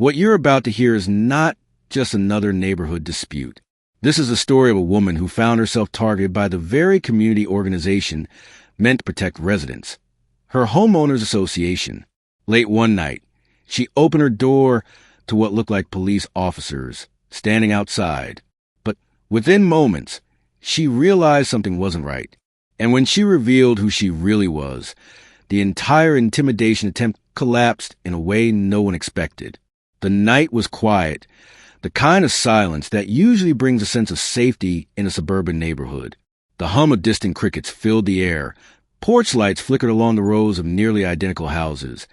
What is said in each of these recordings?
What you're about to hear is not just another neighborhood dispute. This is the story of a woman who found herself targeted by the very community organization meant to protect residents, her homeowners association. Late one night, she opened her door to what looked like police officers standing outside. But within moments, she realized something wasn't right. And when she revealed who she really was, the entire intimidation attempt collapsed in a way no one expected. The night was quiet, the kind of silence that usually brings a sense of safety in a suburban neighborhood. The hum of distant crickets filled the air. Porch lights flickered along the rows of nearly identical houses,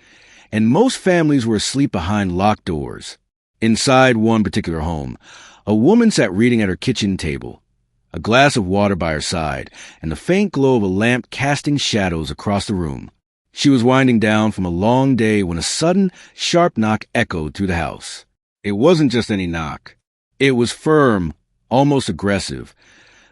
and most families were asleep behind locked doors. Inside one particular home, a woman sat reading at her kitchen table, a glass of water by her side, and the faint glow of a lamp casting shadows across the room. She was winding down from a long day when a sudden, sharp knock echoed through the house. It wasn't just any knock. It was firm, almost aggressive,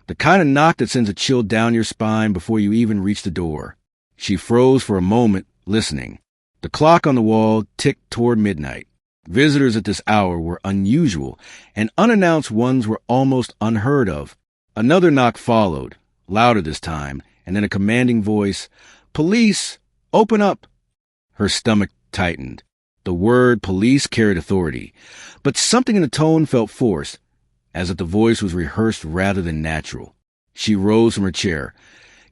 the kind of knock that sends a chill down your spine before you even reach the door. She froze for a moment, listening. The clock on the wall ticked toward midnight. Visitors at this hour were unusual, and unannounced ones were almost unheard of. Another knock followed, louder this time, and then a commanding voice, "Police! Open up!" Her stomach tightened. The word police carried authority, but something in the tone felt forced, as if the voice was rehearsed rather than natural. She rose from her chair,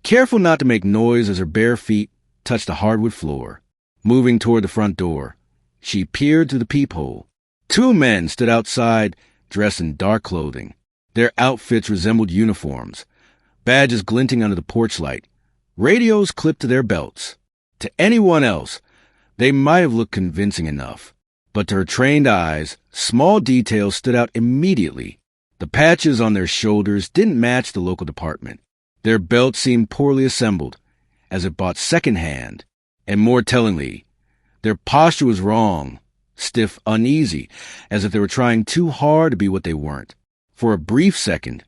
careful not to make noise as her bare feet touched the hardwood floor. Moving toward the front door, she peered through the peephole. Two men stood outside, dressed in dark clothing. Their outfits resembled uniforms, badges glinting under the porch light, radios clipped to their belts. To anyone else, they might have looked convincing enough, but to her trained eyes, small details stood out immediately. The patches on their shoulders didn't match the local department. Their belts seemed poorly assembled, as if bought secondhand. And more tellingly, their posture was wrong, stiff, uneasy, as if they were trying too hard to be what they weren't. For a brief second,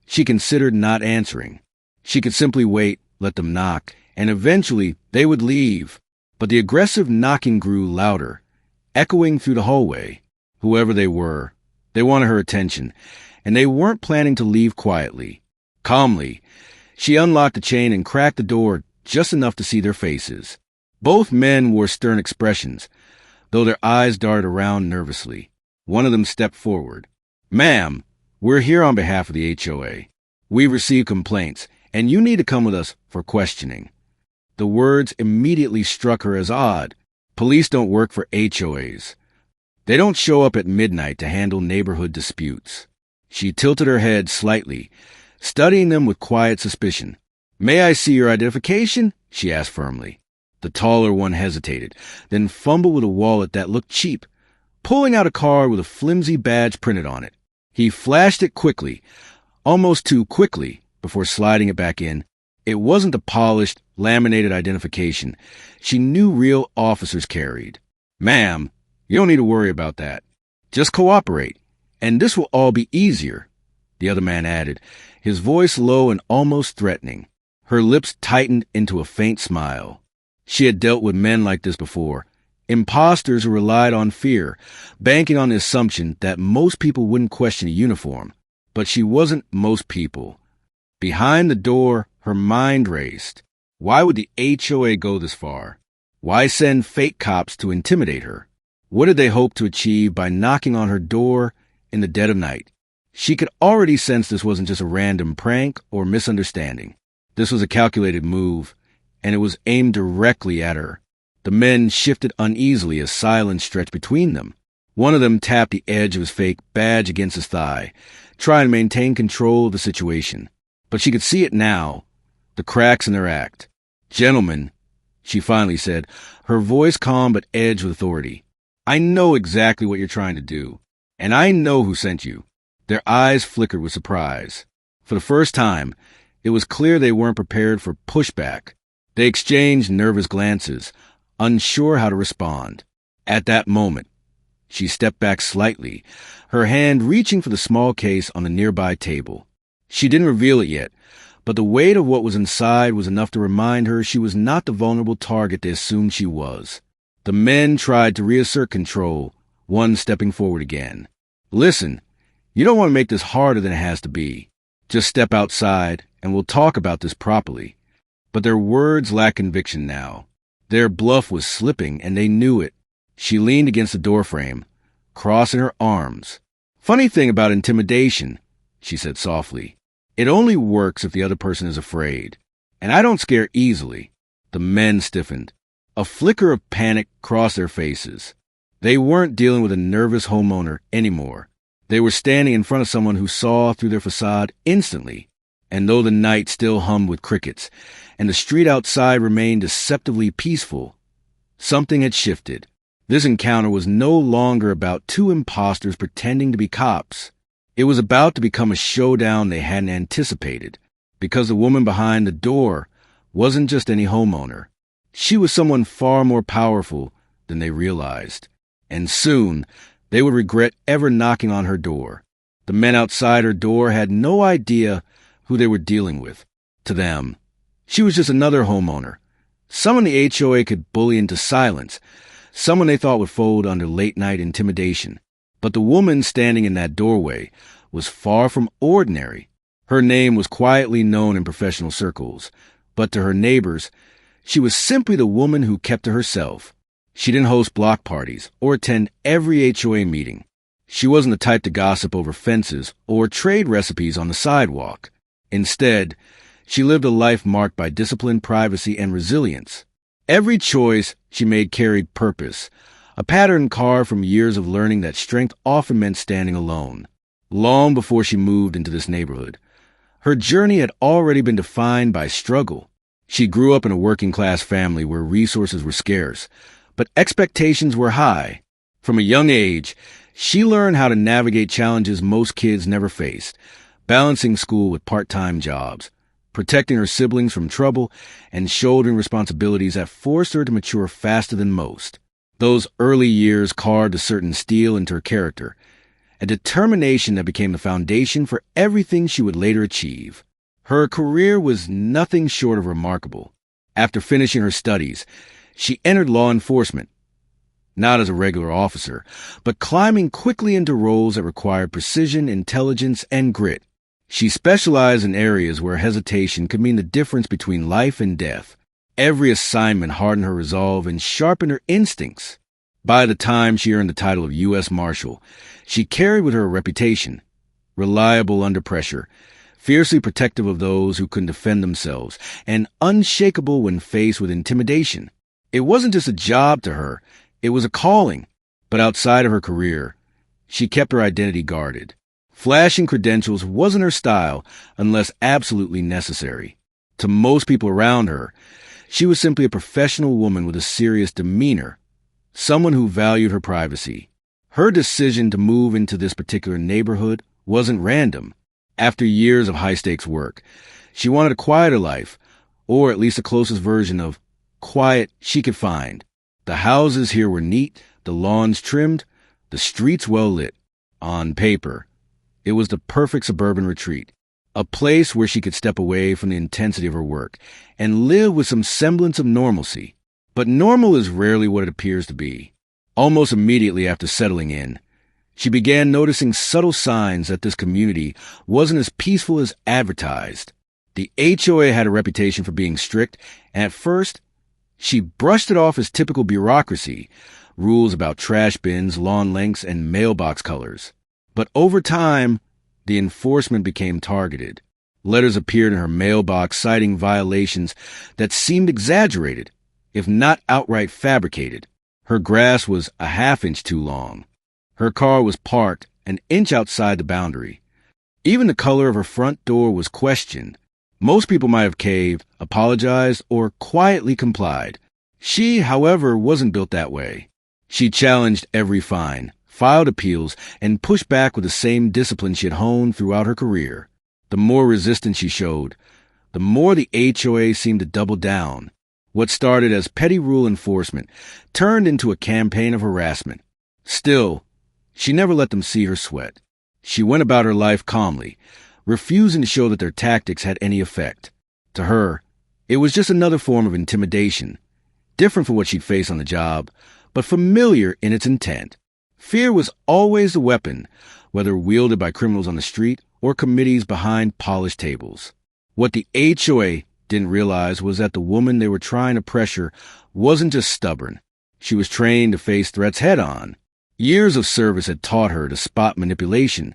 she considered not answering. She could simply wait, let them knock, and eventually they would leave. But the aggressive knocking grew louder, echoing through the hallway. Whoever they were, they wanted her attention, and they weren't planning to leave quietly. Calmly, she unlocked the chain and cracked the door just enough to see their faces. Both men wore stern expressions, though their eyes darted around nervously. One of them stepped forward. "Ma'am, we're here on behalf of the HOA. We've received complaints, and you need to come with us for questioning." The words immediately struck her as odd. Police don't work for HOAs. They don't show up at midnight to handle neighborhood disputes. She tilted her head slightly, studying them with quiet suspicion. "May I see your identification?" she asked firmly. The taller one hesitated, then fumbled with a wallet that looked cheap, pulling out a card with a flimsy badge printed on it. He flashed it quickly, almost too quickly, before sliding it back in. It wasn't the polished, laminated identification she knew real officers carried. "Ma'am, you don't need to worry about that. Just cooperate, and this will all be easier," the other man added, his voice low and almost threatening. Her lips tightened into a faint smile. She had dealt with men like this before, impostors who relied on fear, banking on the assumption that most people wouldn't question a uniform. But she wasn't most people. Behind the door, her mind raced. Why would the HOA go this far? Why send fake cops to intimidate her? What did they hope to achieve by knocking on her door in the dead of night? She could already sense this wasn't just a random prank or misunderstanding. This was a calculated move, and it was aimed directly at her. The men shifted uneasily as silence stretched between them. One of them tapped the edge of his fake badge against his thigh, trying to maintain control of the situation. But she could see it now, the cracks in their act. "Gentlemen," she finally said, her voice calm but edged with authority, "I know exactly what you're trying to do, and I know who sent you." Their eyes flickered with surprise. For the first time, it was clear they weren't prepared for pushback. They exchanged nervous glances, unsure how to respond. At that moment, she stepped back slightly, her hand reaching for the small case on the nearby table. She didn't reveal it yet, but the weight of what was inside was enough to remind her she was not the vulnerable target they assumed she was. The men tried to reassert control, one stepping forward again. "Listen, you don't want to make this harder than it has to be. Just step outside, and we'll talk about this properly." But their words lacked conviction now. Their bluff was slipping, and they knew it. She leaned against the doorframe, crossing her arms. "Funny thing about intimidation," she said softly. "It only works if the other person is afraid. And I don't scare easily." The men stiffened. A flicker of panic crossed their faces. They weren't dealing with a nervous homeowner anymore. They were standing in front of someone who saw through their facade instantly. And though the night still hummed with crickets, and the street outside remained deceptively peaceful, something had shifted. This encounter was no longer about two impostors pretending to be cops. It was about to become a showdown they hadn't anticipated, because the woman behind the door wasn't just any homeowner. She was someone far more powerful than they realized. And soon, they would regret ever knocking on her door. The men outside her door had no idea who they were dealing with. To them, she was just another homeowner, someone the HOA could bully into silence, someone they thought would fold under late-night intimidation. But the woman standing in that doorway was far from ordinary. Her name was quietly known in professional circles, but to her neighbors, she was simply the woman who kept to herself. She didn't host block parties or attend every HOA meeting. She wasn't the type to gossip over fences or trade recipes on the sidewalk. Instead, she lived a life marked by discipline, privacy, and resilience. Every choice she made carried purpose, a pattern carved from years of learning that strength often meant standing alone. Long before she moved into this neighborhood, her journey had already been defined by struggle. She grew up in a working-class family where resources were scarce, but expectations were high. From a young age, she learned how to navigate challenges most kids never faced, balancing school with part-time jobs, protecting her siblings from trouble, and shouldering responsibilities that forced her to mature faster than most. Those early years carved a certain steel into her character, a determination that became the foundation for everything she would later achieve. Her career was nothing short of remarkable. After finishing her studies, she entered law enforcement, not as a regular officer, but climbing quickly into roles that required precision, intelligence, and grit. She specialized in areas where hesitation could mean the difference between life and death. Every assignment hardened her resolve and sharpened her instincts. By the time she earned the title of U.S. Marshal, she carried with her a reputation: reliable under pressure, fiercely protective of those who couldn't defend themselves, and unshakable when faced with intimidation. It wasn't just a job to her, it was a calling. But outside of her career, she kept her identity guarded. Flashing credentials wasn't her style unless absolutely necessary. To most people around her, she was simply a professional woman with a serious demeanor, someone who valued her privacy. Her decision to move into this particular neighborhood wasn't random. After years of high-stakes work, she wanted a quieter life, or at least the closest version of quiet she could find. The houses here were neat, the lawns trimmed, the streets well-lit. On paper, it was the perfect suburban retreat, a place where she could step away from the intensity of her work and live with some semblance of normalcy. But normal is rarely what it appears to be. Almost immediately after settling in, she began noticing subtle signs that this community wasn't as peaceful as advertised. The HOA had a reputation for being strict, and at first, she brushed it off as typical bureaucracy, rules about trash bins, lawn lengths, and mailbox colors. But over time, the enforcement became targeted. Letters appeared in her mailbox citing violations that seemed exaggerated, if not outright fabricated. Her grass was a half-inch too long. Her car was parked an inch outside the boundary. Even the color of her front door was questioned. Most people might have caved, apologized, or quietly complied. She, however, wasn't built that way. She challenged every fine, filed appeals, and pushed back with the same discipline she had honed throughout her career. The more resistance she showed, the more the HOA seemed to double down. What started as petty rule enforcement turned into a campaign of harassment. Still, she never let them see her sweat. She went about her life calmly, refusing to show that their tactics had any effect. To her, it was just another form of intimidation, different from what she'd faced on the job, but familiar in its intent. Fear was always the weapon, whether wielded by criminals on the street or committees behind polished tables. What the HOA didn't realize was that the woman they were trying to pressure wasn't just stubborn. She was trained to face threats head-on. Years of service had taught her to spot manipulation,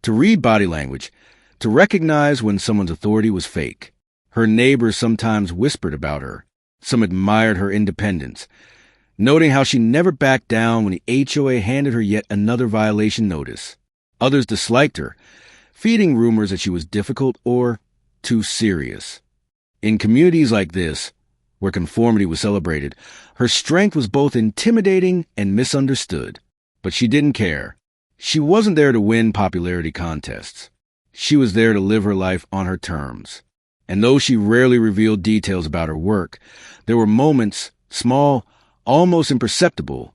to read body language, to recognize when someone's authority was fake. Her neighbors sometimes whispered about her. Some admired her independence, noting how she never backed down when the HOA handed her yet another violation notice. Others disliked her, feeding rumors that she was difficult or too serious. In communities like this, where conformity was celebrated, her strength was both intimidating and misunderstood. But she didn't care. She wasn't there to win popularity contests. She was there to live her life on her terms. And though she rarely revealed details about her work, there were moments, small, almost imperceptible,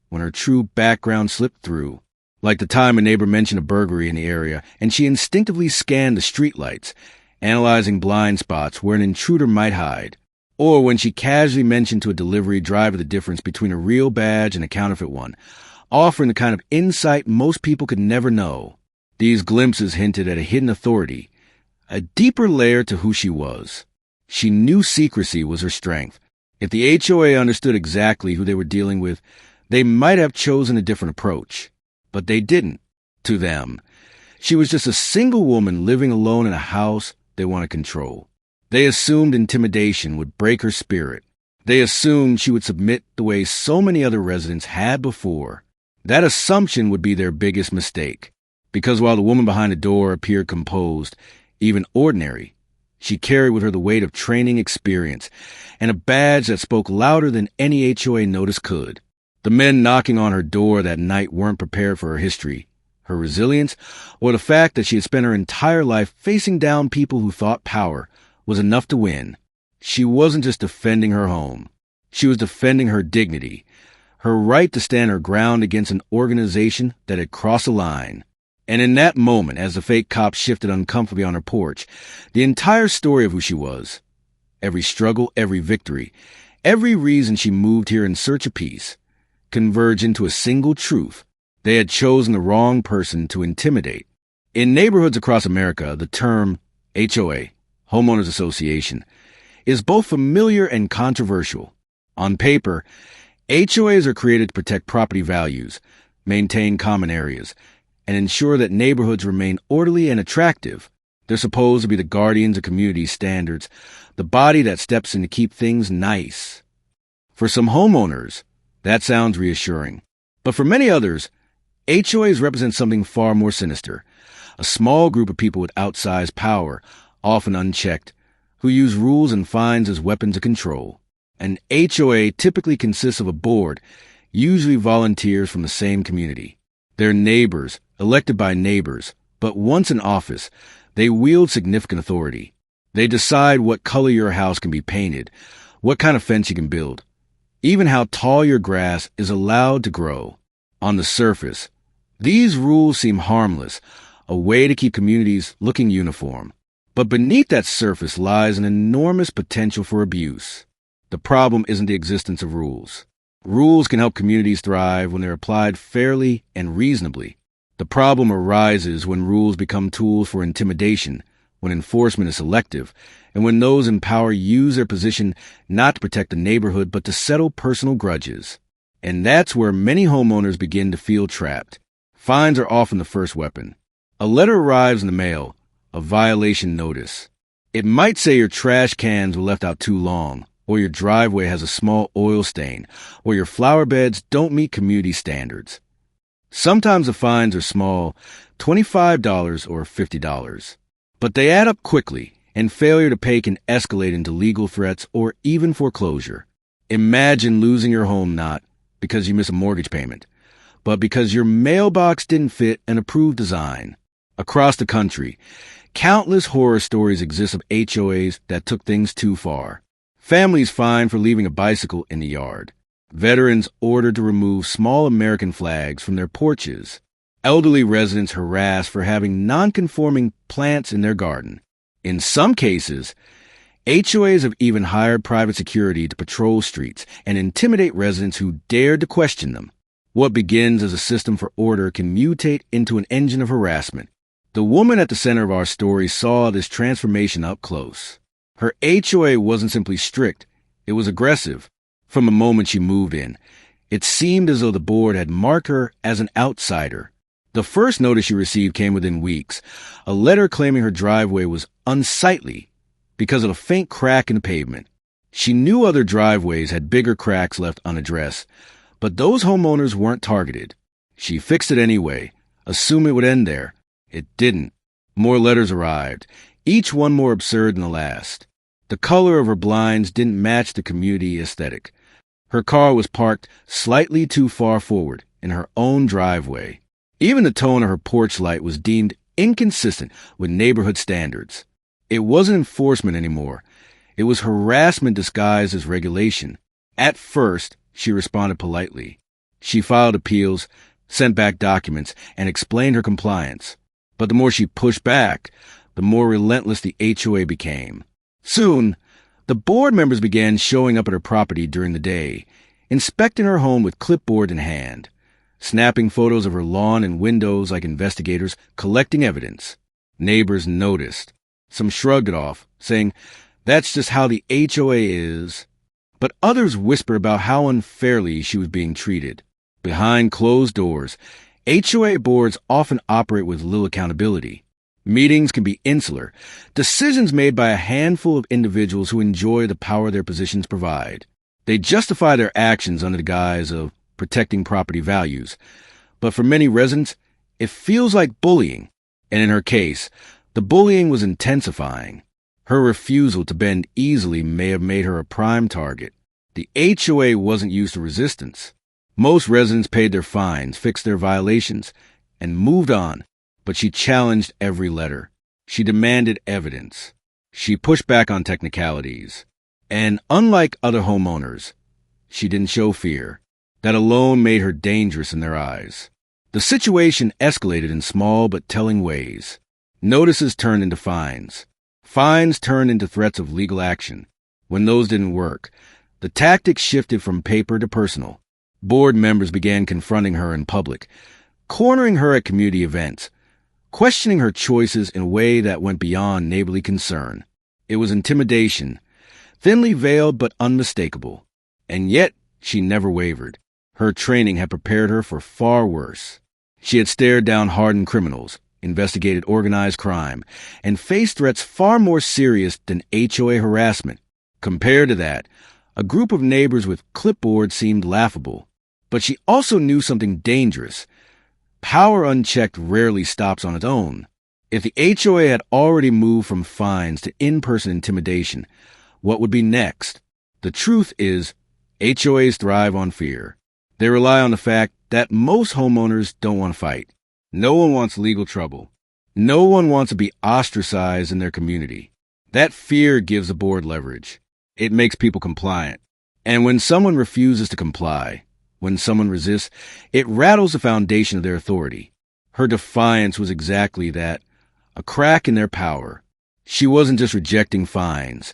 when her true background slipped through. Like the time a neighbor mentioned a burglary in the area, and she instinctively scanned the streetlights, analyzing blind spots where an intruder might hide. Or when she casually mentioned to a delivery driver the difference between a real badge and a counterfeit one, offering the kind of insight most people could never know. These glimpses hinted at a hidden authority, a deeper layer to who she was. She knew secrecy was her strength. If the HOA understood exactly who they were dealing with, they might have chosen a different approach. But they didn't. To them, she was just a single woman living alone in a house they want to control. They assumed intimidation would break her spirit. They assumed she would submit the way so many other residents had before. That assumption would be their biggest mistake, because while the woman behind the door appeared composed, even ordinary, she carried with her the weight of training experience and a badge that spoke louder than any HOA notice could. The men knocking on her door that night weren't prepared for her history, her resilience, or the fact that she had spent her entire life facing down people who thought power was enough to win. She wasn't just defending her home. She was defending her dignity, her right to stand her ground against an organization that had crossed a line. And in that moment, as the fake cop shifted uncomfortably on her porch, the entire story of who she was, every struggle, every victory, every reason she moved here in search of peace, converged into a single truth. They had chosen the wrong person to intimidate. In neighborhoods across America, the term HOA, Homeowners Association, is both familiar and controversial. On paper, HOAs are created to protect property values, maintain common areas, and ensure that neighborhoods remain orderly and attractive. They're supposed to be the guardians of community standards, the body that steps in to keep things nice. For some homeowners, that sounds reassuring. But for many others, HOAs represent something far more sinister. A small group of people with outsized power, often unchecked, who use rules and fines as weapons of control. An HOA typically consists of a board, usually volunteers from the same community. They're neighbors, elected by neighbors, but once in office, they wield significant authority. They decide what color your house can be painted, what kind of fence you can build, even how tall your grass is allowed to grow. On the surface, these rules seem harmless, a way to keep communities looking uniform. But beneath that surface lies an enormous potential for abuse. The problem isn't the existence of rules. Rules can help communities thrive when they're applied fairly and reasonably. The problem arises when rules become tools for intimidation, when enforcement is selective, and when those in power use their position not to protect the neighborhood but to settle personal grudges. And that's where many homeowners begin to feel trapped. Fines are often the first weapon. A letter arrives in the mail, a violation notice. It might say your trash cans were left out too long, or your driveway has a small oil stain, or your flower beds don't meet community standards. Sometimes the fines are small, $25 or $50. But they add up quickly, and failure to pay can escalate into legal threats or even foreclosure. Imagine losing your home not because you miss a mortgage payment, but because your mailbox didn't fit an approved design. Across the country, countless horror stories exist of HOAs that took things too far. Families fined for leaving a bicycle in the yard. Veterans ordered to remove small American flags from their porches. Elderly residents harassed for having non-conforming plants in their garden. In some cases, HOAs have even hired private security to patrol streets and intimidate residents who dared to question them. What begins as a system for order can mutate into an engine of harassment. The woman at the center of our story saw this transformation up close. Her HOA wasn't simply strict, it was aggressive. From the moment she moved in, it seemed as though the board had marked her as an outsider. The first notice she received came within weeks, a letter claiming her driveway was unsightly because of a faint crack in the pavement. She knew other driveways had bigger cracks left unaddressed, but those homeowners weren't targeted. She fixed it anyway, assuming it would end there. It didn't. More letters arrived, each one more absurd than the last. The color of her blinds didn't match the community aesthetic. Her car was parked slightly too far forward in her own driveway. Even the tone of her porch light was deemed inconsistent with neighborhood standards. It wasn't enforcement anymore. It was harassment disguised as regulation. At first, she responded politely. She filed appeals, sent back documents, and explained her compliance. But the more she pushed back, the more relentless the HOA became. Soon, the board members began showing up at her property during the day, inspecting her home with clipboard in hand, snapping photos of her lawn and windows like investigators, collecting evidence. Neighbors noticed. Some shrugged it off, saying, "That's just how the HOA is." But others whispered about how unfairly she was being treated. Behind closed doors, HOA boards often operate with little accountability. Meetings can be insular, decisions made by a handful of individuals who enjoy the power their positions provide. They justify their actions under the guise of protecting property values. But for many residents, it feels like bullying. And in her case, the bullying was intensifying. Her refusal to bend easily may have made her a prime target. The HOA wasn't used to resistance. Most residents paid their fines, fixed their violations, and moved on. But she challenged every letter. She demanded evidence. She pushed back on technicalities. And unlike other homeowners, she didn't show fear. That alone made her dangerous in their eyes. The situation escalated in small but telling ways. Notices turned into fines. Fines turned into threats of legal action. When those didn't work, the tactics shifted from paper to personal. Board members began confronting her in public, cornering her at community events, questioning her choices in a way that went beyond neighborly concern. It was intimidation, thinly veiled but unmistakable. And yet, she never wavered. Her training had prepared her for far worse. She had stared down hardened criminals, investigated organized crime, and faced threats far more serious than HOA harassment. Compared to that, a group of neighbors with clipboards seemed laughable. But she also knew something dangerous. Power unchecked rarely stops on its own. If the HOA had already moved from fines to in-person intimidation, what would be next? The truth is, HOAs thrive on fear. They rely on the fact that most homeowners don't want to fight. No one wants legal trouble. No one wants to be ostracized in their community. That fear gives the board leverage. It makes people compliant. And when someone refuses to comply, when someone resists, it rattles the foundation of their authority. Her defiance was exactly that, a crack in their power. She wasn't just rejecting fines.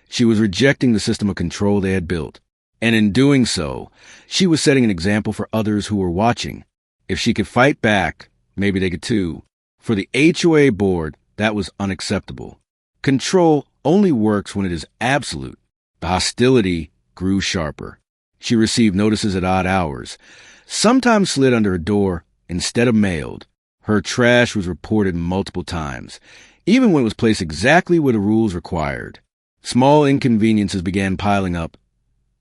She was rejecting the system of control they had built. And in doing so, she was setting an example for others who were watching. If she could fight back, maybe they could too. For the HOA board, that was unacceptable. Control only works when it is absolute. The hostility grew sharper. She received notices at odd hours, sometimes slid under her door instead of mailed. Her trash was reported multiple times, even when it was placed exactly where the rules required. Small inconveniences began piling up.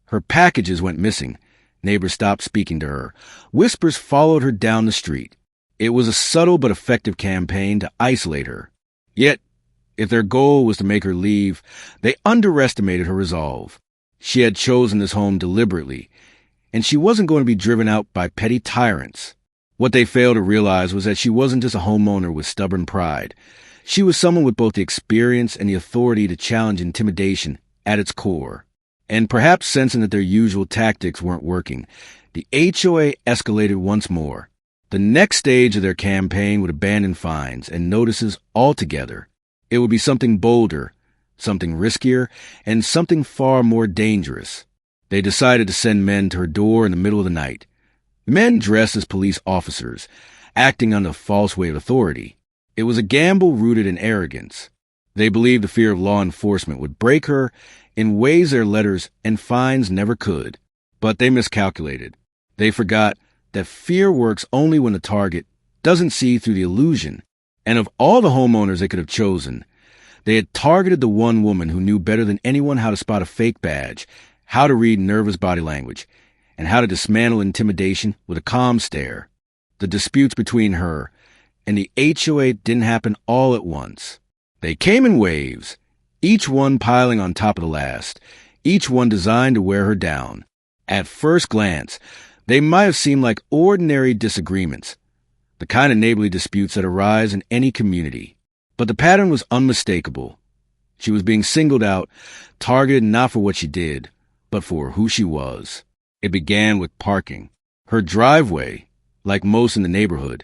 Her packages went missing. Neighbors stopped speaking to her. Whispers followed her down the street. It was a subtle but effective campaign to isolate her. Yet, if their goal was to make her leave, they underestimated her resolve. She had chosen this home deliberately, and she wasn't going to be driven out by petty tyrants. What they failed to realize was that she wasn't just a homeowner with stubborn pride. She was someone with both the experience and the authority to challenge intimidation at its core. And perhaps sensing that their usual tactics weren't working, the HOA escalated once more. The next stage of their campaign would abandon fines and notices altogether. It would be something bolder, something riskier, and something far more dangerous. They decided to send men to her door in the middle of the night. Men dressed as police officers, acting under a false way of authority. It was a gamble rooted in arrogance. They believed the fear of law enforcement would break her in ways their letters and fines never could. But they miscalculated. They forgot that fear works only when the target doesn't see through the illusion. And of all the homeowners they could have chosen, they had targeted the one woman who knew better than anyone how to spot a fake badge, how to read nervous body language, and how to dismantle intimidation with a calm stare. The disputes between her and the HOA didn't happen all at once. They came in waves, each one piling on top of the last, each one designed to wear her down. At first glance, they might have seemed like ordinary disagreements, the kind of neighborly disputes that arise in any community. But the pattern was unmistakable. She was being singled out, targeted not for what she did, but for who she was. It began with parking. Her driveway, like most in the neighborhood,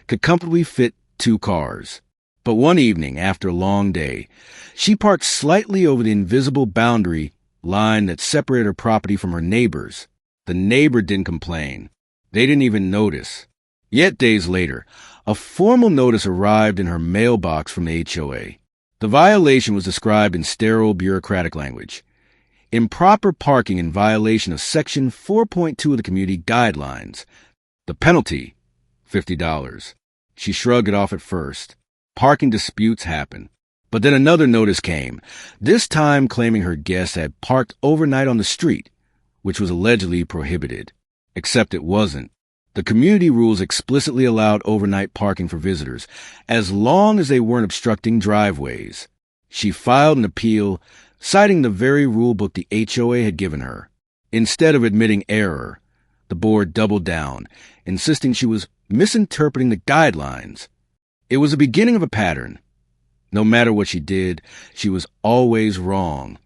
could comfortably fit 2 cars. But one evening, after a long day, she parked slightly over the invisible boundary line that separated her property from her neighbor's. The neighbor didn't complain. They didn't even notice. Yet days later, a formal notice arrived in her mailbox from the HOA. The violation was described in sterile bureaucratic language. Improper parking in violation of Section 4.2 of the community guidelines. The penalty, $50. She shrugged it off at first. Parking disputes happen. But then another notice came, this time claiming her guest had parked overnight on the street, which was allegedly prohibited. Except it wasn't. The community rules explicitly allowed overnight parking for visitors, as long as they weren't obstructing driveways. She filed an appeal, citing the very rulebook the HOA had given her. Instead of admitting error, the board doubled down, insisting she was misinterpreting the guidelines. It was the beginning of a pattern. No matter what she did, she was always wrong.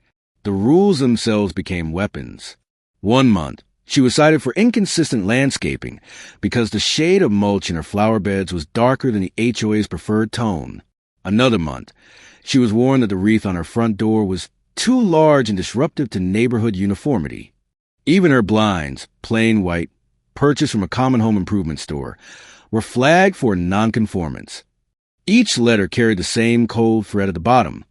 The rules themselves became weapons. One month, she was cited for inconsistent landscaping because the shade of mulch in her flower beds was darker than the HOA's preferred tone. Another month, she was warned that the wreath on her front door was too large and disruptive to neighborhood uniformity. Even her blinds, plain white, purchased from a common home improvement store, were flagged for nonconformance. Each letter carried the same cold thread at the bottom.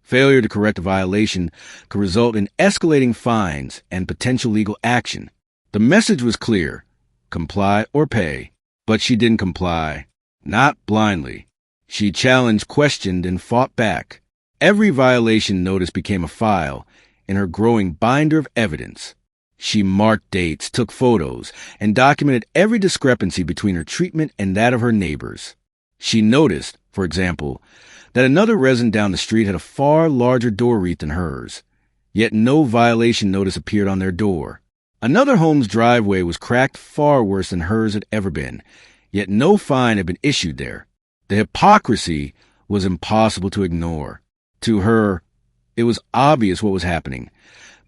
Failure to correct a violation could result in escalating fines and potential legal action. The message was clear: comply or pay. But she didn't comply. Not blindly. She challenged, questioned, and fought back. Every violation notice became a file in her growing binder of evidence. She marked dates, took photos, and documented every discrepancy between her treatment and that of her neighbors. She noticed, for example, that another resident down the street had a far larger door wreath than hers, yet no violation notice appeared on their door. Another home's driveway was cracked far worse than hers had ever been, yet no fine had been issued there. The hypocrisy was impossible to ignore. To her, it was obvious what was happening.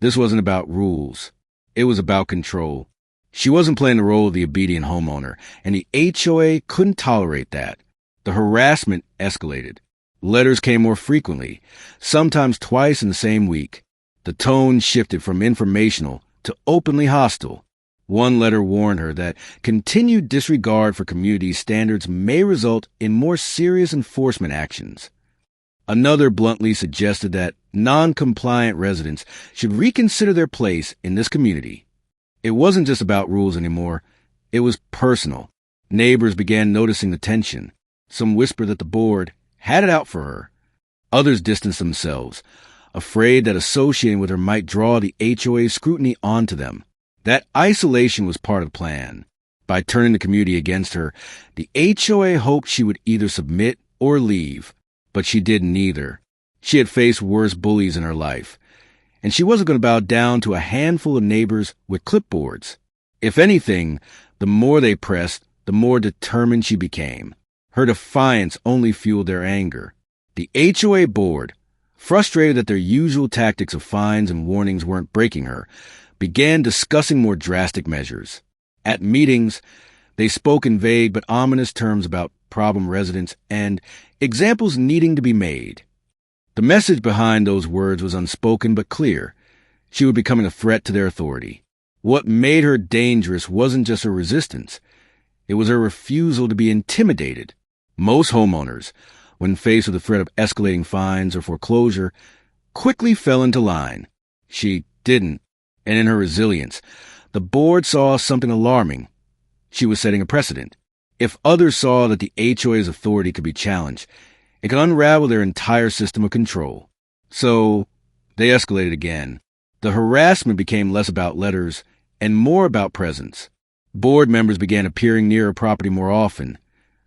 This wasn't about rules. It was about control. She wasn't playing the role of the obedient homeowner, and the HOA couldn't tolerate that. The harassment escalated. Letters came more frequently, sometimes twice in the same week. The tone shifted from informational to openly hostile. One letter warned her that continued disregard for community standards may result in more serious enforcement actions. Another bluntly suggested that non-compliant residents should reconsider their place in this community. It wasn't just about rules anymore. It was personal. Neighbors began noticing the tension. Some whispered that the board had it out for her. Others distanced themselves, afraid that associating with her might draw the HOA's scrutiny onto them. That isolation was part of the plan. By turning the community against her, the HOA hoped she would either submit or leave. But she did neither. She had faced worse bullies in her life, and she wasn't going to bow down to a handful of neighbors with clipboards. If anything, the more they pressed, the more determined she became. Her defiance only fueled their anger. The HOA board, frustrated that their usual tactics of fines and warnings weren't breaking her, began discussing more drastic measures. At meetings, they spoke in vague but ominous terms about problem residents and examples needing to be made. The message behind those words was unspoken but clear. She was becoming a threat to their authority. What made her dangerous wasn't just her resistance. It was her refusal to be intimidated. Most homeowners, when faced with the threat of escalating fines or foreclosure, quickly fell into line. She didn't, and in her resilience, the board saw something alarming. She was setting a precedent. If others saw that the HOA's authority could be challenged, it could unravel their entire system of control. So, they escalated again. The harassment became less about letters and more about presence. Board members began appearing near her property more often,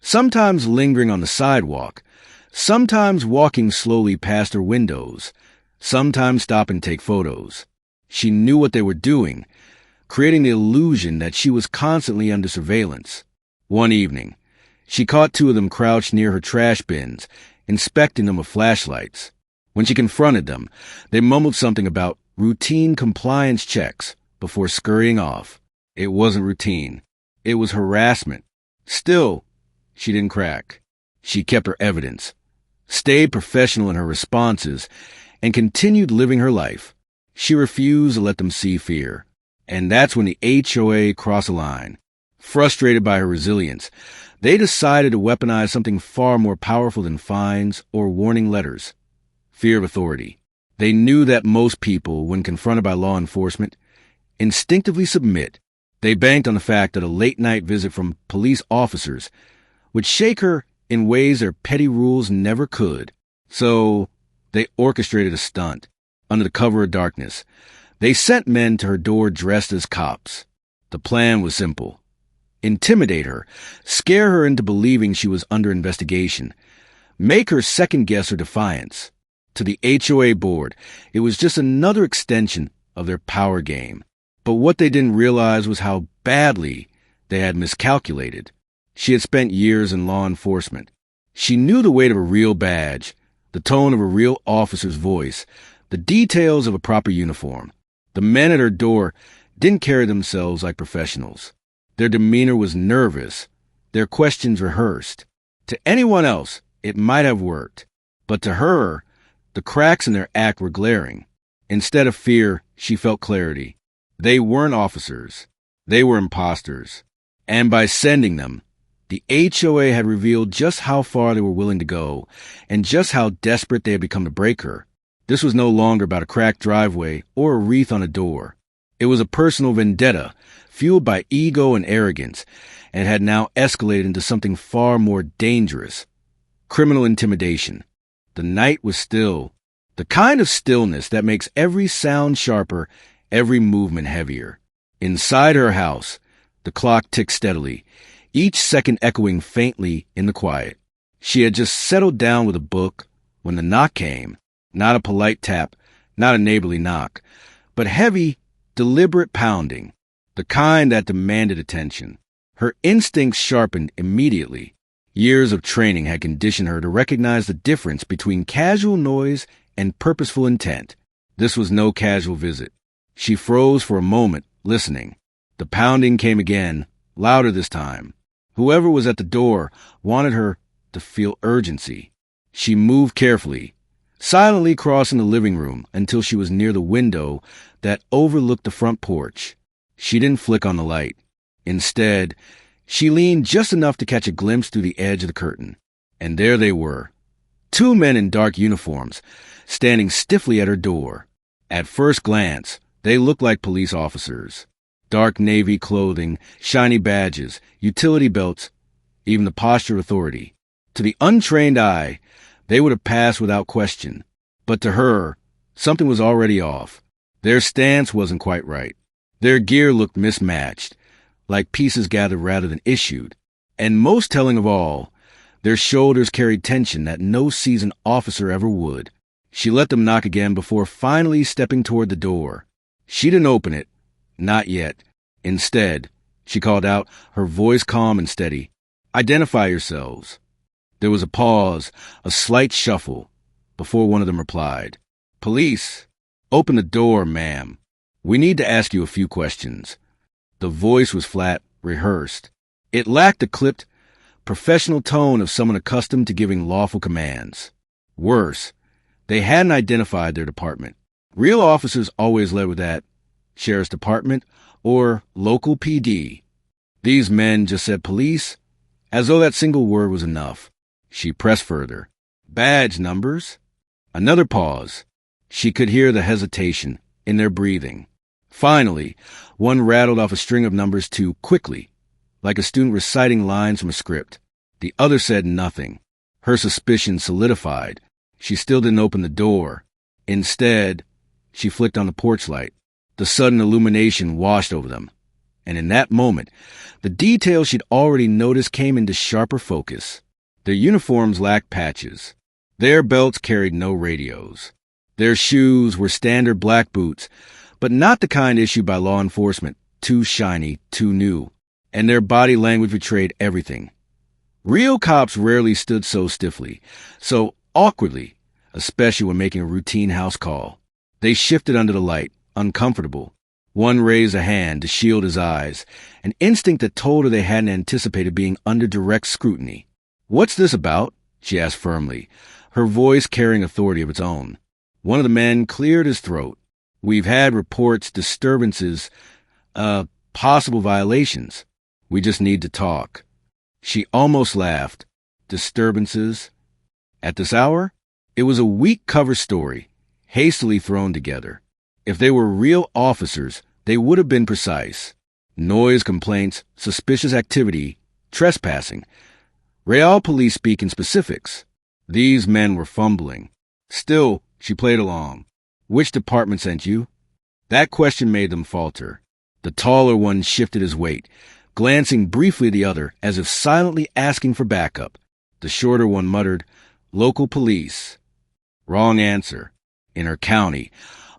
sometimes lingering on the sidewalk, sometimes walking slowly past her windows, sometimes stop and take photos. She knew what they were doing, creating the illusion that she was constantly under surveillance. One evening, she caught two of them crouched near her trash bins, inspecting them with flashlights. When she confronted them, they mumbled something about routine compliance checks before scurrying off. It wasn't routine. It was harassment. Still, she didn't crack. She kept her evidence, stayed professional in her responses, and continued living her life. She refused to let them see fear. And that's when the HOA crossed a line. Frustrated by her resilience, they decided to weaponize something far more powerful than fines or warning letters: fear of authority. They knew that most people, when confronted by law enforcement, instinctively submit. They banked on the fact that a late-night visit from police officers would shake her in ways their petty rules never could. So they orchestrated a stunt. Under the cover of darkness, they sent men to her door dressed as cops. The plan was simple: intimidate her, scare her into believing she was under investigation, make her second-guess her defiance. To the HOA board, it was just another extension of their power game. But what they didn't realize was how badly they had miscalculated. She had spent years in law enforcement. She knew the weight of a real badge, the tone of a real officer's voice, the details of a proper uniform. The men at her door didn't carry themselves like professionals. Their demeanor was nervous, their questions rehearsed. To anyone else, it might have worked. But to her, the cracks in their act were glaring. Instead of fear, she felt clarity. They weren't officers. They were impostors. And by sending them, the HOA had revealed just how far they were willing to go and just how desperate they had become to break her. This was no longer about a cracked driveway or a wreath on a door. It was a personal vendetta, fueled by ego and arrogance, and had now escalated into something far more dangerous: criminal intimidation. The night was still, the kind of stillness that makes every sound sharper, every movement heavier. Inside her house, the clock ticked steadily, each second echoing faintly in the quiet. She had just settled down with a book when the knock came. Not a polite tap, not a neighborly knock, but heavy, deliberate pounding, the kind that demanded attention. Her instincts sharpened immediately. Years of training had conditioned her to recognize the difference between casual noise and purposeful intent. This was no casual visit. She froze for a moment, listening. The pounding came again, louder this time. Whoever was at the door wanted her to feel urgency. She moved carefully, silently crossing the living room until she was near the window that overlooked the front porch. She didn't flick on the light. Instead, she leaned just enough to catch a glimpse through the edge of the curtain. And there they were, two men in dark uniforms, standing stiffly at her door. At first glance, they looked like police officers. Dark navy clothing, shiny badges, utility belts, even the posture of authority. To the untrained eye, they would have passed without question. But to her, something was already off. Their stance wasn't quite right. Their gear looked mismatched, like pieces gathered rather than issued. And most telling of all, their shoulders carried tension that no seasoned officer ever would. She let them knock again before finally stepping toward the door. She didn't open it. Not yet. Instead, she called out, her voice calm and steady. "Identify yourselves." There was a pause, a slight shuffle, before one of them replied. "Police." "Open the door, ma'am. We need to ask you a few questions." The voice was flat, rehearsed. It lacked the clipped, professional tone of someone accustomed to giving lawful commands. Worse, they hadn't identified their department. Real officers always led with that: Sheriff's Department or local PD. These men just said police, as though that single word was enough. She pressed further. Badge numbers? Another pause. She could hear the hesitation in their breathing. Finally, one rattled off a string of numbers too quickly, like a student reciting lines from a script. The other said nothing. Her suspicion solidified. She still didn't open the door. Instead, she flicked on the porch light. The sudden illumination washed over them. And in that moment, the details she'd already noticed came into sharper focus. Their uniforms lacked patches. Their belts carried no radios. Their shoes were standard black boots, but not the kind issued by law enforcement, too shiny, too new. And their body language betrayed everything. Real cops rarely stood so stiffly, so awkwardly, especially when making a routine house call. They shifted under the light, uncomfortable. One raised a hand to shield his eyes, an instinct that told her they hadn't anticipated being under direct scrutiny. "What's this about?" she asked firmly, her voice carrying authority of its own. One of the men cleared his throat. "We've had reports, disturbances, possible violations. We just need to talk." She almost laughed. Disturbances? At this hour? It was a weak cover story, hastily thrown together. If they were real officers, they would have been precise. Noise complaints, suspicious activity, trespassing. Real police speak in specifics. These men were fumbling. Still, she played along. "Which department sent you?" That question made them falter. The taller one shifted his weight, glancing briefly at the other as if silently asking for backup. The shorter one muttered, "Local police." Wrong answer. In her county,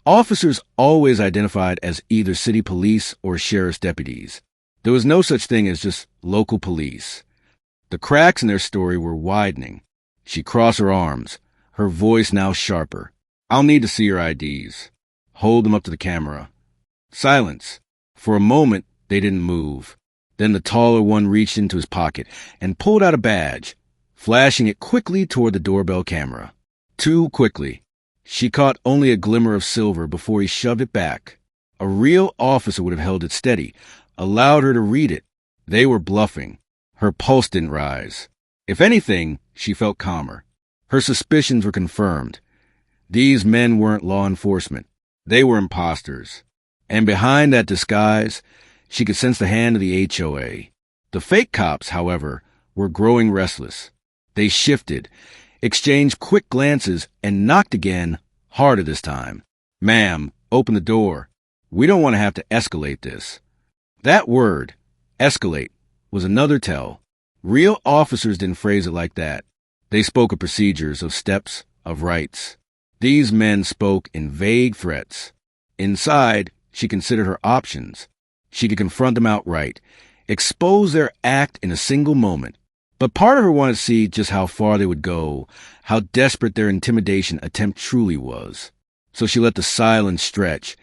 officers always identified as either city police or sheriff's deputies. There was no such thing as just local police. The cracks in their story were widening. She crossed her arms, her voice now sharper. "I'll need to see your IDs." "Hold them up to the camera." Silence. For a moment, they didn't move. Then the taller one reached into his pocket and pulled out a badge, flashing it quickly toward the doorbell camera. Too quickly. She caught only a glimmer of silver before he shoved it back. A real officer would have held it steady, allowed her to read it. They were bluffing. Her pulse didn't rise. If anything, she felt calmer. Her suspicions were confirmed. These men weren't law enforcement. They were impostors. And behind that disguise, she could sense the hand of the HOA. The fake cops, however, were growing restless. They shifted, exchanged quick glances, and knocked again, harder this time. "Ma'am, open the door. We don't want to have to escalate this." That word, escalate, was another tell. Real officers didn't phrase it like that. They spoke of procedures, of steps, of rights. These men spoke in vague threats. Inside, she considered her options. She could confront them outright, expose their act in a single moment. But part of her wanted to see just how far they would go, how desperate their intimidation attempt truly was. So she let the silence stretch,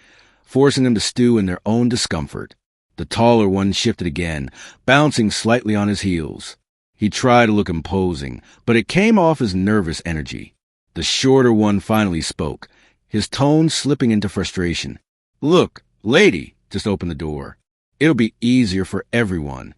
forcing them to stew in their own discomfort. The taller one shifted again, bouncing slightly on his heels. He tried to look imposing, but it came off as nervous energy. The shorter one finally spoke, his tone slipping into frustration. "Look, lady, just open the door. It'll be easier for everyone."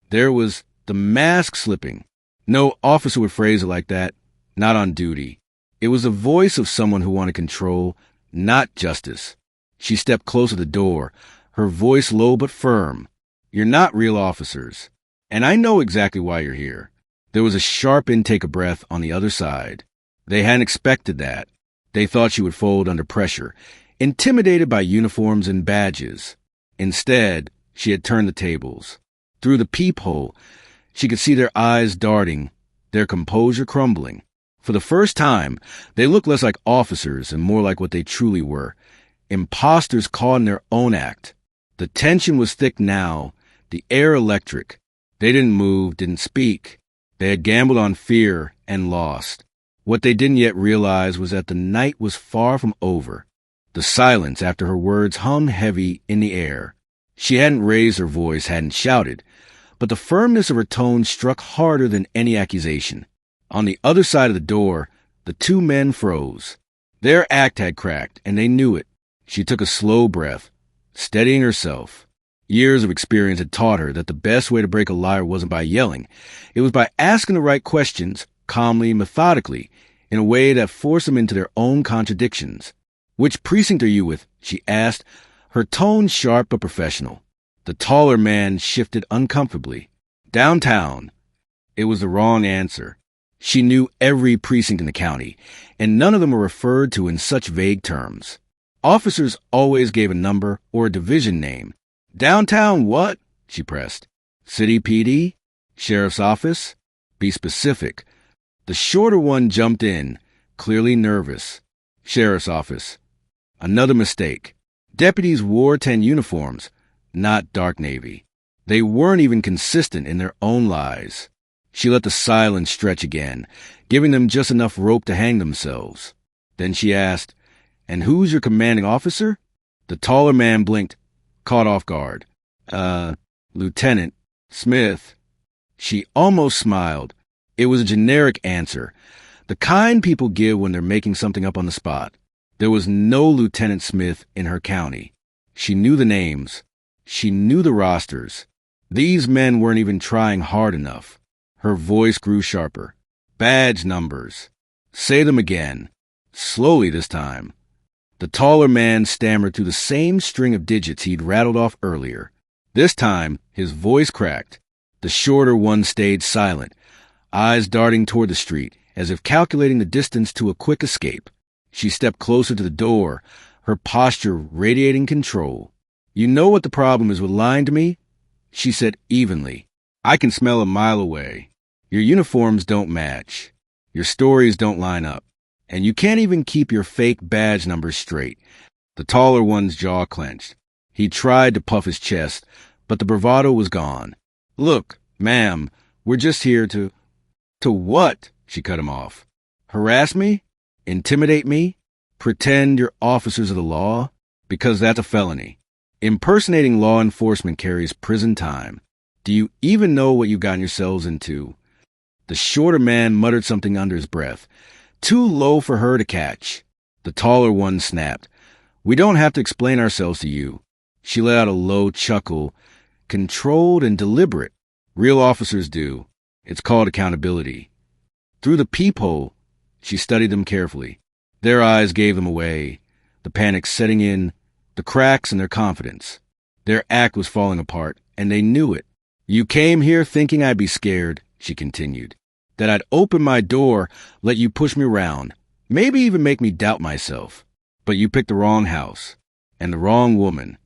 There was the mask slipping. No officer would phrase it like that, not on duty. It was the voice of someone who wanted control, not justice. She stepped close to the door, her voice low but firm. "You're not real officers, and I know exactly why you're here." There was a sharp intake of breath on the other side. They hadn't expected that. They thought she would fold under pressure, intimidated by uniforms and badges. Instead, she had turned the tables. Through the peephole, she could see their eyes darting, their composure crumbling. For the first time, they looked less like officers and more like what they truly were, impostors caught in their own act. The tension was thick now, the air electric. They didn't move, didn't speak. They had gambled on fear and lost. What they didn't yet realize was that the night was far from over. The silence after her words hummed heavy in the air. She hadn't raised her voice, hadn't shouted, but the firmness of her tone struck harder than any accusation. On the other side of the door, the two men froze. Their act had cracked, and they knew it. She took a slow breath, steadying herself. Years of experience had taught her that the best way to break a liar wasn't by yelling. It was by asking the right questions, calmly, methodically, in a way that forced them into their own contradictions. "Which precinct are you with?" she asked, her tone sharp but professional. The taller man shifted uncomfortably. "Downtown." It was the wrong answer. She knew every precinct in the county, and none of them were referred to in such vague terms. Officers always gave a number or a division name. "Downtown what?" she pressed. "City PD? Sheriff's office? Be specific." The shorter one jumped in, clearly nervous. "Sheriff's office." Another mistake. Deputies wore tan uniforms, not dark navy. They weren't even consistent in their own lies. She let the silence stretch again, giving them just enough rope to hang themselves. Then she asked, "And who's your commanding officer?" The taller man blinked, caught off guard. Lieutenant Smith." She almost smiled. It was a generic answer, the kind people give when they're making something up on the spot. There was no Lieutenant Smith in her county. She knew the names. She knew the rosters. These men weren't even trying hard enough. Her voice grew sharper. "Badge numbers." "Say them again." Slowly this time. The taller man stammered through the same string of digits he'd rattled off earlier. This time, his voice cracked. The shorter one stayed silent, eyes darting toward the street, as if calculating the distance to a quick escape. She stepped closer to the door, her posture radiating control. "You know what the problem is with lying to me?" she said evenly. "I can smell a mile away. Your uniforms don't match. Your stories don't line up. And you can't even keep your fake badge numbers straight." The taller one's jaw clenched. He tried to puff his chest, but the bravado was gone. "Look, ma'am, we're just here to—" "To what?" she cut him off. "Harass me? Intimidate me? Pretend you're officers of the law? Because that's a felony. Impersonating law enforcement carries prison time. Do you even know what you've gotten yourselves into?" The shorter man muttered something under his breath, too low for her to catch. The taller one snapped, "We don't have to explain ourselves to you." She let out a low chuckle, controlled and deliberate. "Real officers do. It's called accountability." Through the peephole, she studied them carefully. Their eyes gave them away, the panic setting in, the cracks in their confidence. Their act was falling apart, and they knew it. "You came here thinking I'd be scared," she continued. "That I'd open my door, let you push me around, maybe even make me doubt myself. But you picked the wrong house, and the wrong woman."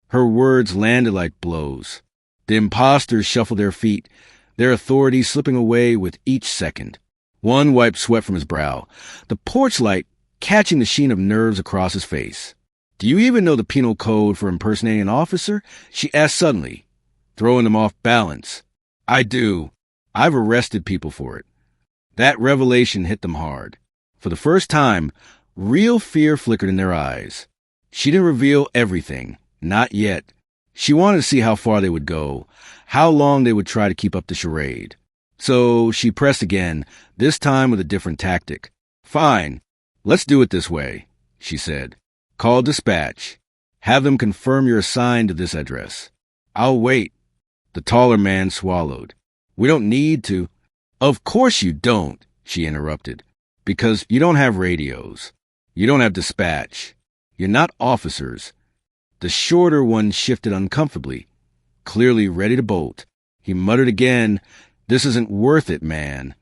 Her words landed like blows. The impostors shuffled their feet, their authority slipping away with each second. One wiped sweat from his brow, the porch light catching the sheen of nerves across his face. "Do you even know the penal code for impersonating an officer?" she asked suddenly, throwing them off balance. "I do. I've arrested people for it." That revelation hit them hard. For the first time, real fear flickered in their eyes. She didn't reveal everything, not yet. She wanted to see how far they would go, how long they would try to keep up the charade. So she pressed again, this time with a different tactic. "Fine, let's do it this way," she said. "Call dispatch. Have them confirm you're assigned to this address. I'll wait." The taller man swallowed. "We don't need to." "Of course you don't," she interrupted. "Because you don't have radios. You don't have dispatch. You're not officers." The shorter one shifted uncomfortably, clearly ready to bolt. He muttered again, "This isn't worth it, man."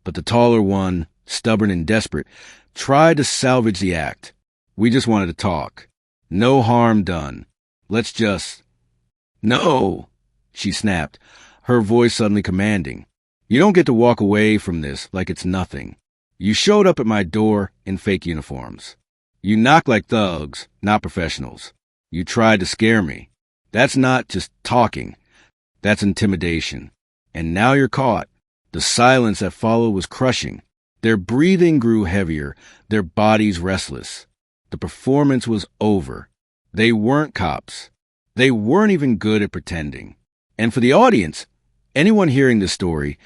But the taller one, stubborn and desperate, tried to salvage the act. "We just wanted to talk. No harm done. Let's just—" "No," she snapped, her voice suddenly commanding. "You don't get to walk away from this like it's nothing. You showed up at my door in fake uniforms. You knocked like thugs, not professionals. You tried to scare me. That's not just talking. That's intimidation. And now you're caught." The silence that followed was crushing. Their breathing grew heavier, their bodies restless. The performance was over. They weren't cops. They weren't even good at pretending. And for the audience, anyone hearing this story,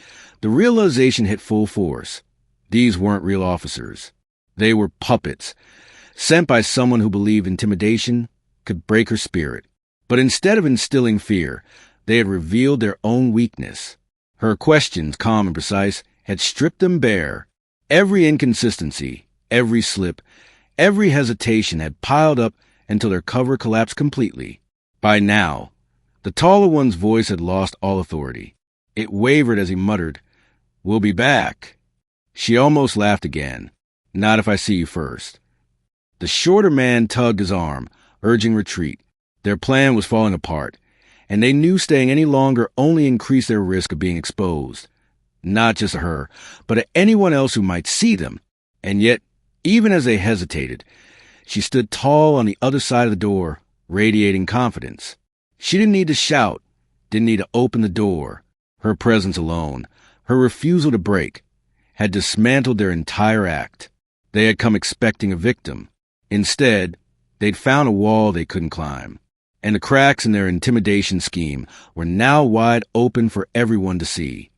the realization hit full force. These weren't real officers. They were puppets, sent by someone who believed intimidation could break her spirit. But instead of instilling fear, they had revealed their own weakness. Her questions, calm and precise, had stripped them bare. Every inconsistency, every slip, every hesitation had piled up until their cover collapsed completely. By now, the taller one's voice had lost all authority. It wavered as he muttered, "We'll be back." She almost laughed again. "Not if I see you first." The shorter man tugged his arm, urging retreat. Their plan was falling apart, and they knew staying any longer only increased their risk of being exposed. Not just to her, but to anyone else who might see them. And yet, even as they hesitated, she stood tall on the other side of the door, radiating confidence. She didn't need to shout, didn't need to open the door. Her presence alone, her refusal to break, had dismantled their entire act. They had come expecting a victim. Instead, they'd found a wall they couldn't climb. And the cracks in their intimidation scheme were now wide open for everyone to see.